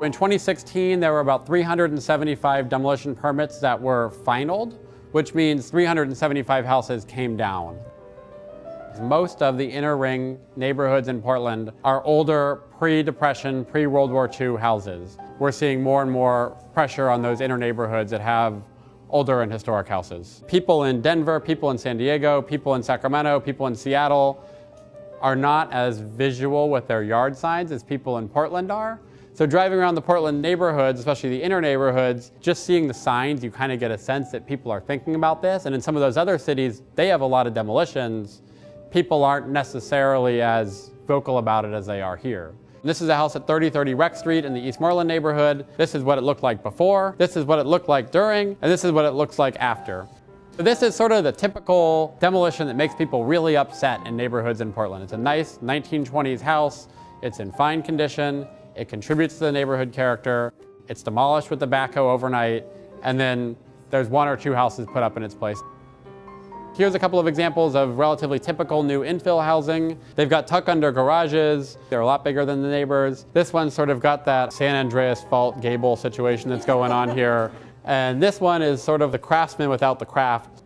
In 2016, there were about 375 demolition permits that were finaled, which means 375 houses came down. Most of the inner ring neighborhoods in Portland are older, pre-Depression, pre-World War II houses. We're seeing more and more pressure on those inner neighborhoods that have older and historic houses. People in Denver, people in San Diego, people in Sacramento, people in Seattle are not as visual with their yard signs as people in Portland are. So driving around the Portland neighborhoods, especially the inner neighborhoods, just seeing the signs, you kind of get a sense that people are thinking about this. And in some of those other cities, they have a lot of demolitions. People aren't necessarily as vocal about it as they are here. This is a house at 3030 Rex Street in the East Moreland neighborhood. This is what it looked like before, this is what it looked like during, and this is what it looks like after. So this is sort of the typical demolition that makes people really upset in neighborhoods in Portland. It's a nice 1920s house, it's in fine condition, it contributes to the neighborhood character, it's demolished with the backhoe overnight, and then there's one or two houses put up in its place. Here's a couple of examples of relatively typical new infill housing. They've got tuck-under garages. They're a lot bigger than the neighbors. This one's sort of got that San Andreas Fault gable situation that's going on here. And this one is sort of the craftsman without the craft.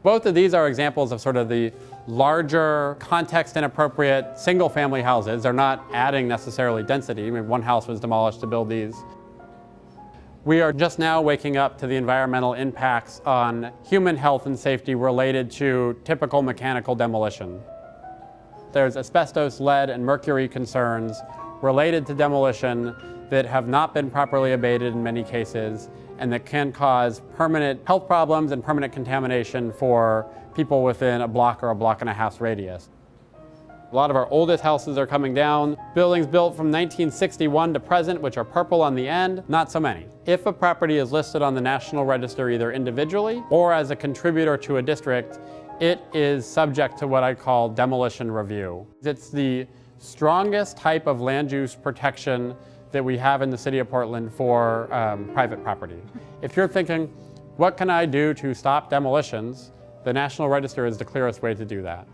Both of these are examples of sort of the larger, context-inappropriate single-family houses. They're not adding necessarily density. I mean, one house was demolished to build these. We are just now waking up to the environmental impacts on human health and safety related to typical mechanical demolition. There's asbestos, lead, and mercury concerns related to demolition that have not been properly abated in many cases, and that can cause permanent health problems and permanent contamination for people within a block or a block and a half's radius. A lot of our oldest houses are coming down. Buildings built from 1961 to present, which are purple on the end, not so many. If a property is listed on the National Register either individually or as a contributor to a district, it is subject to what I call demolition review. It's the strongest type of land use protection that we have in the city of Portland for private property. If you're thinking, what can I do to stop demolitions? The National Register is the clearest way to do that.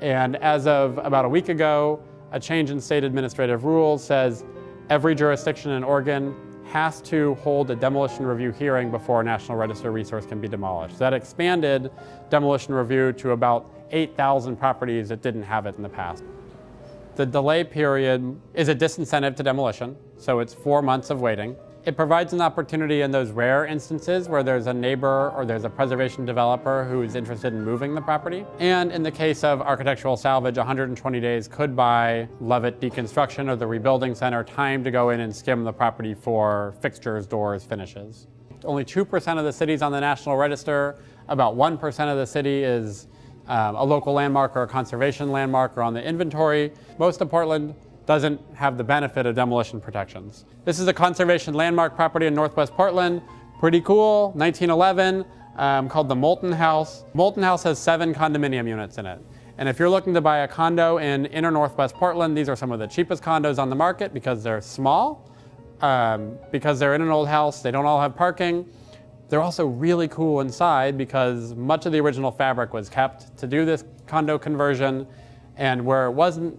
And as of about a week ago, a change in state administrative rules says every jurisdiction in Oregon has to hold a demolition review hearing before a National Register resource can be demolished. So that expanded demolition review to about 8,000 properties that didn't have it in the past. The delay period is a disincentive to demolition, so it's 4 months of waiting. It provides an opportunity in those rare instances where there's a neighbor or there's a preservation developer who is interested in moving the property. And in the case of architectural salvage, 120 days could buy Lovett Deconstruction or the Rebuilding Center time to go in and skim the property for fixtures, doors, finishes. Only 2% of the cities on the National Register, about 1% of the city is a local landmark or a conservation landmark or on the inventory. Most of Portland doesn't have the benefit of demolition protections. This is a conservation landmark property in Northwest Portland. Pretty cool, 1911, called the Moulton House. Moulton House has 7 condominium units in it. And if you're looking to buy a condo in inner Northwest Portland, these are some of the cheapest condos on the market because they're small, because they're in an old house, they don't all have parking. They're also really cool inside because much of the original fabric was kept to do this condo conversion. And where it wasn't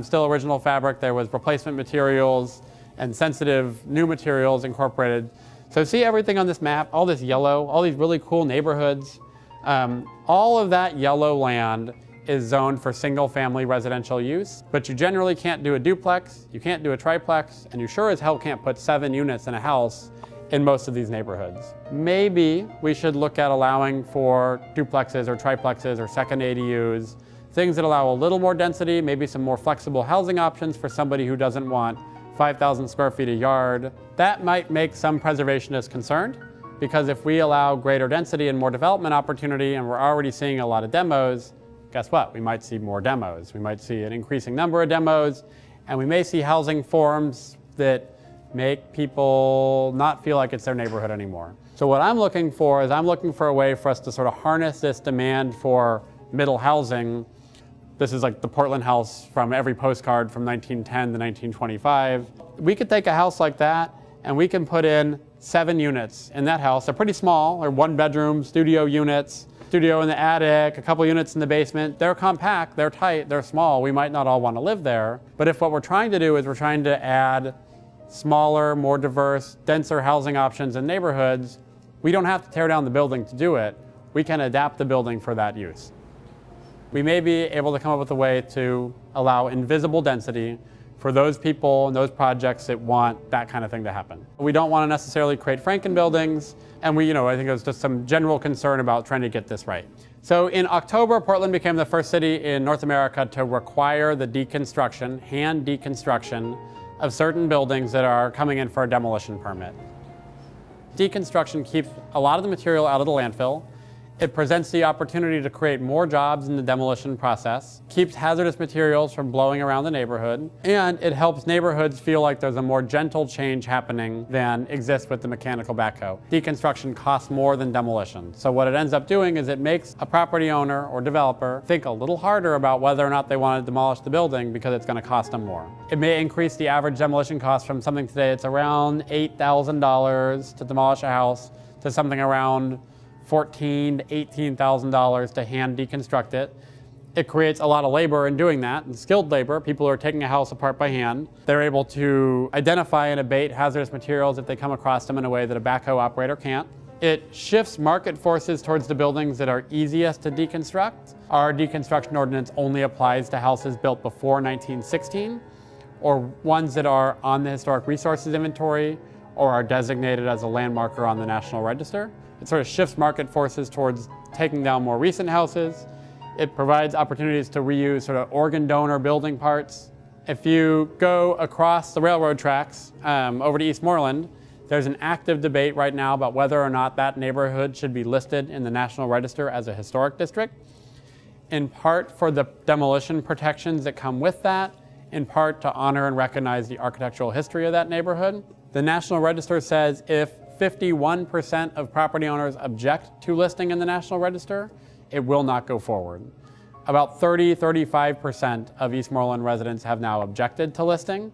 still original fabric, there was replacement materials and sensitive new materials incorporated. So see everything on this map, all this yellow, all these really cool neighborhoods. All of that yellow land is zoned for single-family residential use, but you generally can't do a duplex, you can't do a triplex, and you sure as hell can't put 7 units in a house in most of these neighborhoods. Maybe we should look at allowing for duplexes or triplexes or second ADUs, things that allow a little more density, maybe some more flexible housing options for somebody who doesn't want 5,000 square feet a yard. That might make some preservationists concerned, because if we allow greater density and more development opportunity, and we're already seeing a lot of demos, guess what? We might see more demos. We might see an increasing number of demos, and we may see housing forms that make people not feel like it's their neighborhood anymore. So what I'm looking for is I'm looking for a way for us to sort of harness this demand for middle housing. This is like the Portland house from every postcard from 1910 to 1925. We could take a house like that and we can put in 7 units in that house. They're pretty small. They're 1-bedroom studio units, studio in the attic, a couple units in the basement. They're compact, they're tight, they're small. We might not all want to live there. But if what we're trying to do is we're trying to add smaller, more diverse, denser housing options in neighborhoods, we don't have to tear down the building to do it. We can adapt the building for that use. We may be able to come up with a way to allow invisible density for those people and those projects that want that kind of thing to happen. We don't want to necessarily create Franken buildings, and I think there's just some general concern about trying to get this right. So in October, Portland became the first city in North America to require the deconstruction, hand deconstruction, of certain buildings that are coming in for a demolition permit. Deconstruction keeps a lot of the material out of the landfill. It presents the opportunity to create more jobs in the demolition process, keeps hazardous materials from blowing around the neighborhood, and it helps neighborhoods feel like there's a more gentle change happening than exists with the mechanical backhoe. Deconstruction costs more than demolition. So what it ends up doing is it makes a property owner or developer think a little harder about whether or not they want to demolish the building because it's going to cost them more. It may increase the average demolition cost from something today it's around $8,000 to demolish a house to something around $14,000 to $18,000 to hand deconstruct it. It creates a lot of labor in doing that, and skilled labor, people who are taking a house apart by hand. They're able to identify and abate hazardous materials if they come across them in a way that a backhoe operator can't. It shifts market forces towards the buildings that are easiest to deconstruct. Our deconstruction ordinance only applies to houses built before 1916, or ones that are on the Historic Resources Inventory, or are designated as a landmarker on the National Register. It sort of shifts market forces towards taking down more recent houses. It provides opportunities to reuse sort of organ donor building parts. If you go across the railroad tracks over to Eastmoreland, there's an active debate right now about whether or not that neighborhood should be listed in the National Register as a historic district, in part for the demolition protections that come with that, in part to honor and recognize the architectural history of that neighborhood. The National Register says if 51% of property owners object to listing in the National Register, it will not go forward. About 35% of Eastmoreland residents have now objected to listing,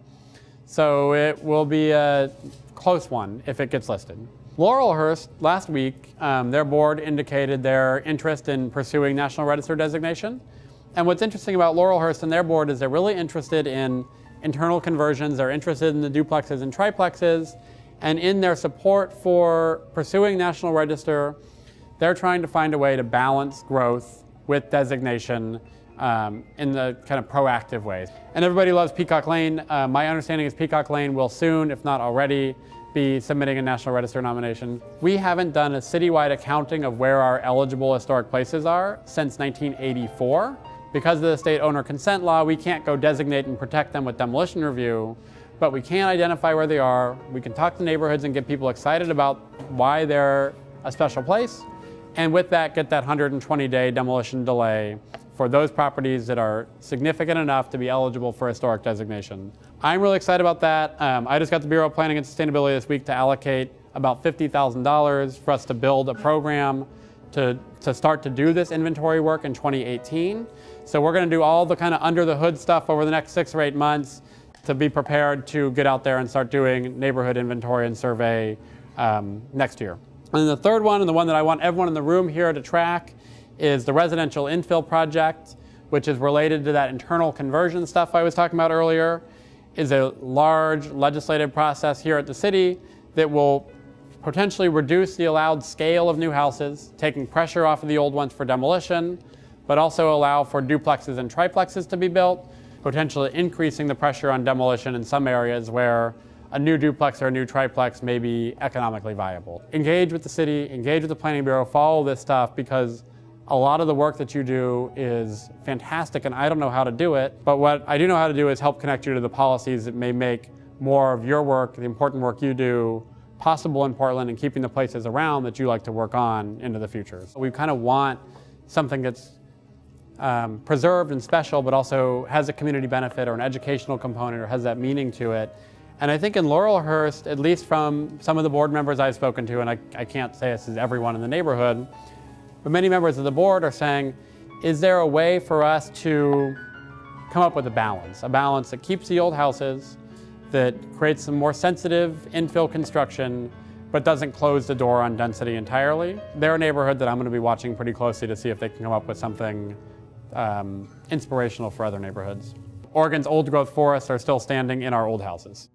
so it will be a close one if it gets listed. Laurelhurst, last week, their board indicated their interest in pursuing National Register designation. And what's interesting about Laurelhurst and their board is they're really interested in internal conversions, they're interested in the duplexes and triplexes, and in their support for pursuing National Register, they're trying to find a way to balance growth with designation in the kind of proactive ways. And everybody loves Peacock Lane. My understanding is Peacock Lane will soon, if not already, be submitting a National Register nomination. We haven't done a citywide accounting of where our eligible historic places are since 1984. Because of the state owner consent law, we can't go designate and protect them with demolition review, but we can identify where they are. We can talk to neighborhoods and get people excited about why they're a special place. And with that, get that 120-day demolition delay for those properties that are significant enough to be eligible for historic designation. I'm really excited about that. I just got the Bureau of Planning and Sustainability this week to allocate about $50,000 for us to build a program to start to do this inventory work in 2018. So we're going to do all the kind of under the hood stuff over the next 6 or 8 months to be prepared to get out there and start doing neighborhood inventory and survey next year. And the third one, and the one that I want everyone in the room here to track, is the residential infill project, which is related to that internal conversion stuff I was talking about earlier. Is a large legislative process here at the city that will potentially reduce the allowed scale of new houses, taking pressure off of the old ones for demolition, but also allow for duplexes and triplexes to be built, potentially increasing the pressure on demolition in some areas where a new duplex or a new triplex may be economically viable. Engage with the city, engage with the Planning Bureau, follow this stuff, because a lot of the work that you do is fantastic and I don't know how to do it, but what I do know how to do is help connect you to the policies that may make more of your work, the important work you do, possible in Portland and keeping the places around that you like to work on into the future. So we kind of want something that's preserved and special, but also has a community benefit or an educational component or has that meaning to it. And I think in Laurelhurst, at least from some of the board members I've spoken to, and I can't say this is everyone in the neighborhood, but many members of the board are saying, is there a way for us to come up with a balance that keeps the old houses, that creates some more sensitive infill construction, but doesn't close the door on density entirely? They're a neighborhood that I'm going to be watching pretty closely to see if they can come up with something inspirational for other neighborhoods. Oregon's old growth forests are still standing in our old houses.